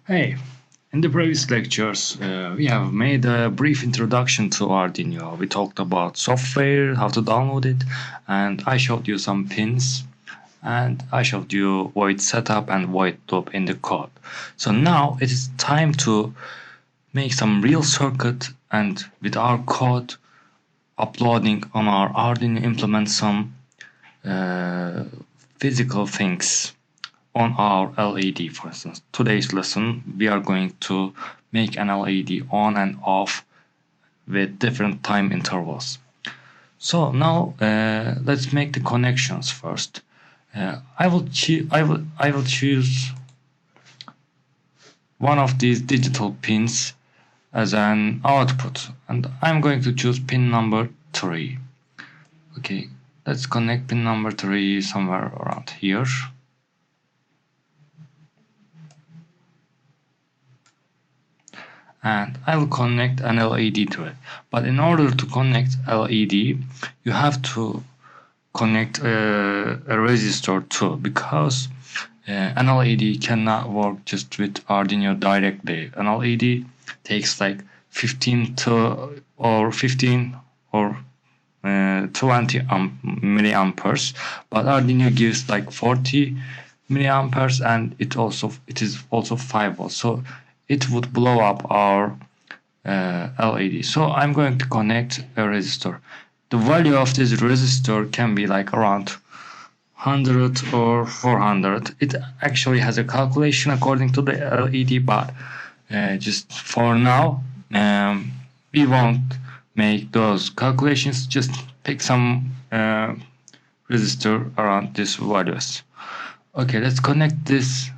Hey, in the previous lectures, we have made a brief introduction to Arduino. We talked about software, how to download it, and I showed you some pins, and I showed you void setup and void loop in the code. So now it is time to make some real circuit and with our code uploading on our Arduino implement some uh, physical things on our LED. For instance, today's lesson we are going to make an LED on and off with different time intervals. So now let's make the connections first. I will choose one of these digital pins as an output, and I'm going to choose pin number 3. Okay, let's connect pin number 3 somewhere around here. And I will connect an LED to it. But in order to connect LED, you have to connect a resistor too, because an LED cannot work just with Arduino directly. An LED takes like 15 or 15 or 20 milliamperes, but Arduino gives like 40 milliamperes, and it is also 5 volts. So it would blow up our LED. So I'm going to connect a resistor. The value of this resistor can be like around 100 or 400. It actually has a calculation according to the LED, but just for now we won't make those calculations. Just pick some resistor around these values. Okay, let's connect this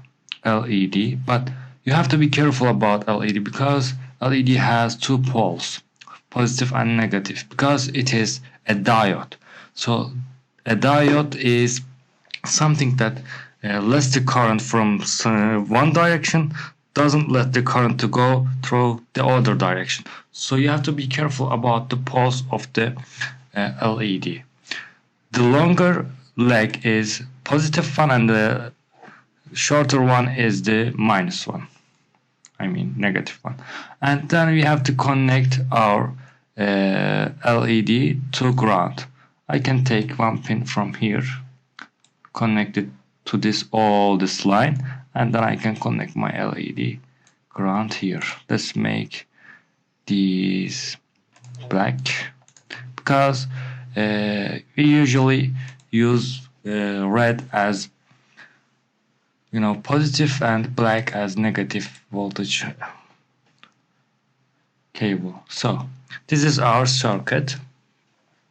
LED, but you have to be careful about LED because LED has two poles, positive and negative, because it is a diode. So a diode is something that lets the current from one direction, doesn't let the current to go through the other direction. So you have to be careful about the poles of the LED. The longer leg is positive one and the shorter one is the minus one. I mean negative one. And then we have to connect our LED to ground. I can take one pin from here, connect it to this line, and then I can connect my LED ground here. Let's make these black, because we usually use red as positive and black as negative voltage cable. So this is our circuit.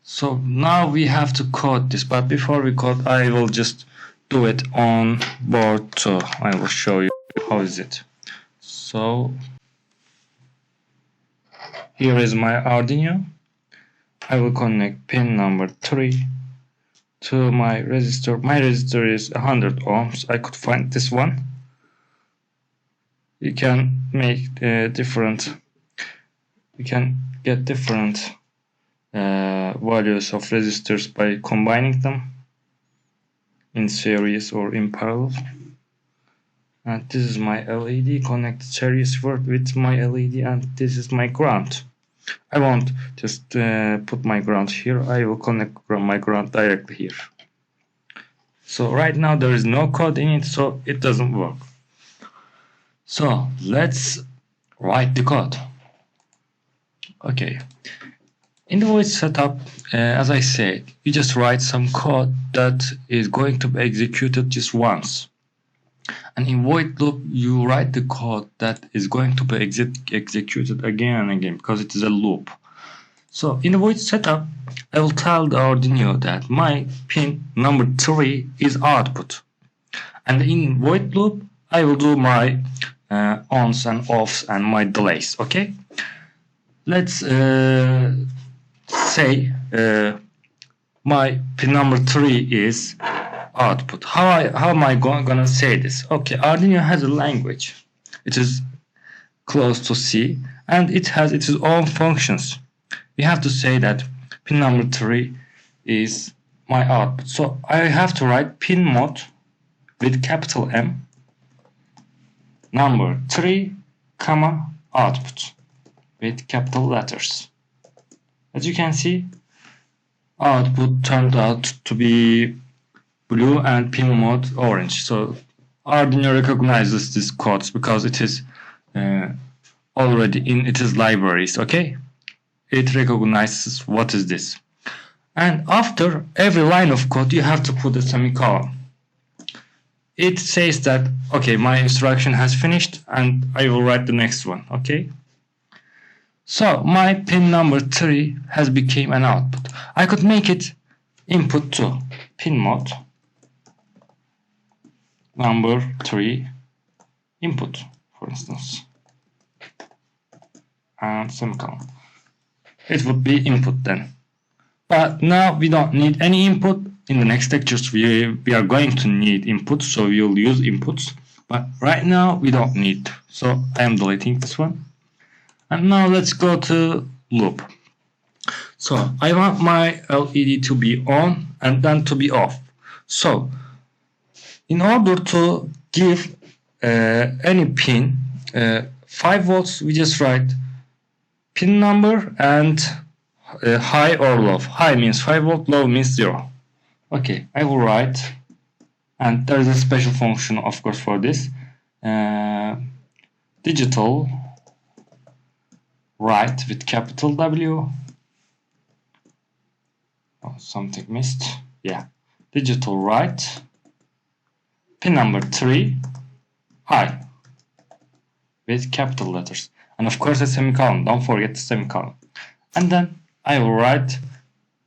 So now we have to code this, but before we code, I will just do it on board too. I will show you how is it. So here is my Arduino. I will connect pin number 3 to my resistor. My resistor is 100 ohms. I could find this one. You can make different. You can get different values of resistors by combining them in series or in parallel. And this is my LED connected series with my LED, and this is my ground. I won't just put my ground here. I will connect my ground directly here. So right now there is no code in it, so it doesn't work. So let's write the code. Okay. In the void setup, as I said, you just write some code that is going to be executed just once. And in void loop, you write the code that is going to be executed again and again, because it is a loop. So in the void setup, I will tell the Arduino that my pin number 3 is output. And in void loop, I will do my ons and offs and my delays. Okay? Let's say my pin number 3 is output. How am I gonna say this? Okay, Arduino has a language. It is close to C, and it has its own functions. We have to say that pin number 3 is my output. So I have to write pinMode with capital M number 3, comma, output with capital letters. As you can see, output turned out to be blue and pinMode orange. So Arduino recognizes these codes because it is already in its libraries. Okay, it recognizes what is this. And after every line of code, you have to put a semicolon. It says that, okay, my instruction has finished and I will write the next one. Okay. So my pin number 3 has become an output. I could make it input to pinMode number 3 input, for instance, and semicolon. It would be input then. But now we don't need any input. In the next lectures we are going to need inputs, so we will use inputs. But right now we don't need. So I am deleting this one. And now let's go to loop. So I want my LED to be on and then to be off. So in order to give any pin 5 volts, we just write pin number and high or low. High means 5 volt, low means 0. Okay, I will write, and there is a special function of course for this, digital write with capital W. Oh, something missed. Yeah, digital write pin number 3 high with capital letters, and of course a semicolon. Don't forget the semicolon. And then I will write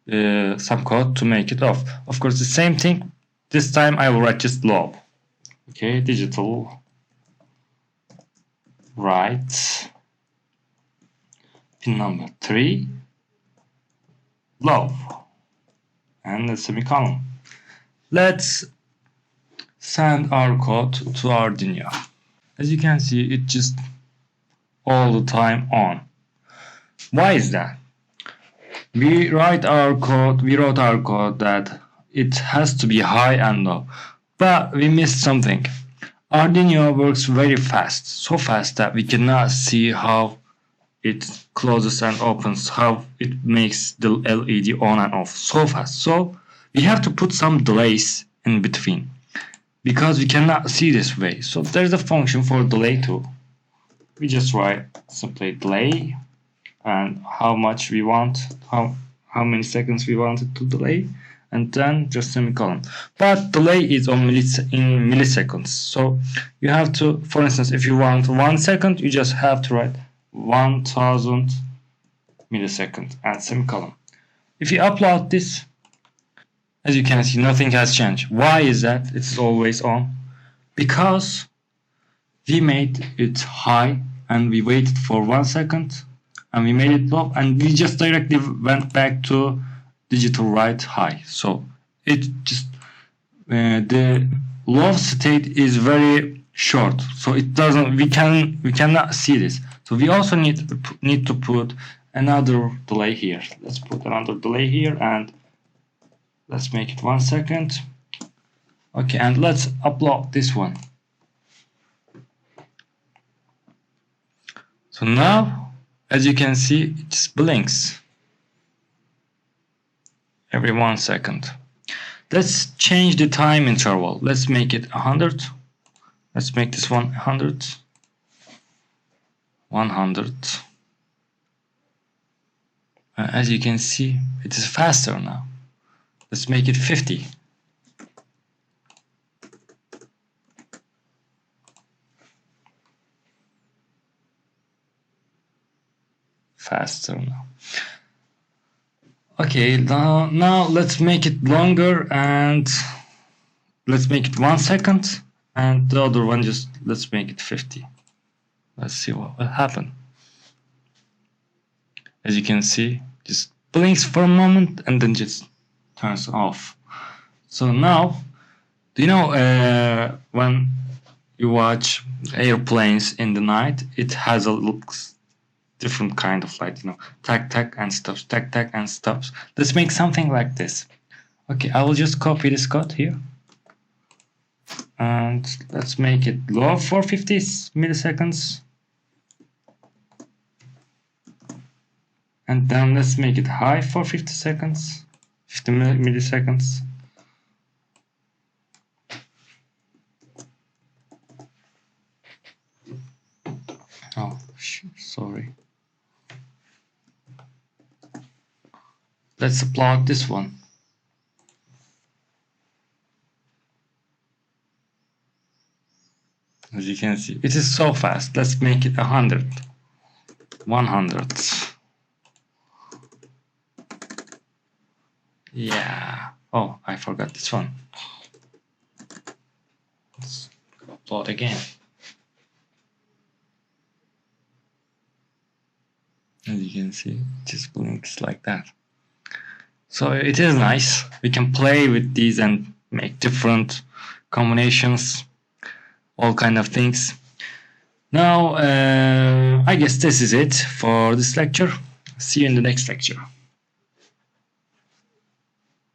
some code to make it off. Of course, the same thing. This time I will write just low. Okay, digital write pin number 3 low and a semicolon. Let's send our code to Arduino. As you can see, it just all the time on. Why is that? We wrote our code that it has to be high and low, but we missed something. Arduino works very fast, so fast that we cannot see how it closes and opens, how it makes the LED on and off so fast. So we have to put some delays in between because we cannot see this way. So there's a function for delay too. We just write simply delay and how much we want, how many seconds we want it to delay, and then just semicolon. But delay is on in milliseconds. So you have to, for instance, if you want 1 second, you just have to write 1000 milliseconds and semicolon. If you upload this, as you can see, nothing has changed. Why is that? It's always on. Because we made it high and we waited for 1 second and we made it low and we just directly went back to digital write high. So it just the low state is very short, so it doesn't, we cannot see this. So we also need to put another delay here. Let's put another delay here and let's make it 1 second. Okay, and let's upload this one. So now, as you can see, it just blinks every 1 second. Let's change the time interval. Let's make it 100. Let's make this one 100. 100. As you can see, it is faster now. Let's make it 50. Faster now. Okay, now let's make it longer and let's make it 1 second, and the other one just let's make it 50. Let's see what will happen. As you can see, just blinks for a moment and then just turns off. So now, do you know when you watch airplanes in the night, it has a looks different kind of light, you know, tack tack and stops, tack tack and stops. Let's make something like this. Okay, I will just copy this code here. and let's make it low for 50 milliseconds, and then let's make it high for 50 milliseconds. Oh, sorry. Let's upload this one. As you can see, it is so fast. Let's make it 100. 100. Yeah. Oh, I forgot this one. Let's upload again. As you can see, it just blinks like that. So it is nice. We can play with these and make different combinations, all kind of things. Now, I guess this is it for this lecture. See you in the next lecture.